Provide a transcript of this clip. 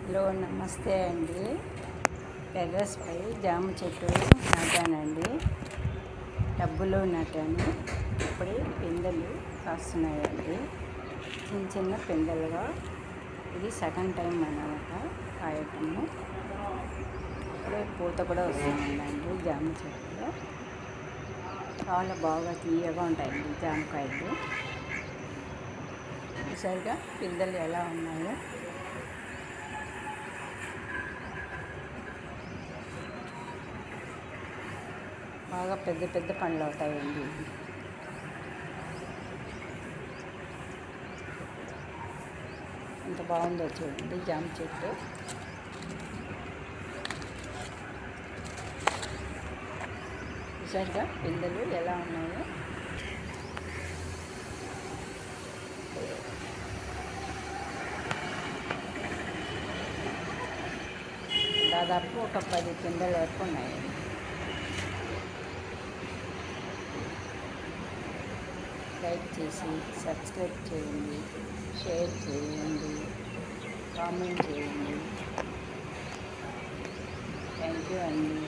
Hello నమస్తే అండి. టెర్రస్పై జామ చెట్టు నాటానండి. టబ్బులో నాటాను. ఇప్పుడే పిందెలు కాస్తున్నాయండి, చిన్న చిన్న పిందెలుగా. ఇది సెకండ్ టైం అన్నమాట కాయటము. ఇప్పుడే పూత కూడా వస్తుందండి జామ చెట్టులో. చాలా బాగా తీయగా ఉంటాయండి జామకాయలు. చూసారుగా పిందెలు ఎలా ఉన్నాయో. బాగా పెద్ద పెద్ద పండ్లు అవుతాయండి. ఎంత బాగుందో చూడండి జామ చెట్టు. చూసారుగా పిందెలు ఎలా ఉన్నాయో. దాదాపు ఒక 10 పిందెల వరకు ఉన్నాయండి. లైక్ చేసి సబ్స్క్రైబ్ చేయండి, షేర్ చేయండి, కామెంట్ చేయండి. థ్యాంక్ యూ అండి.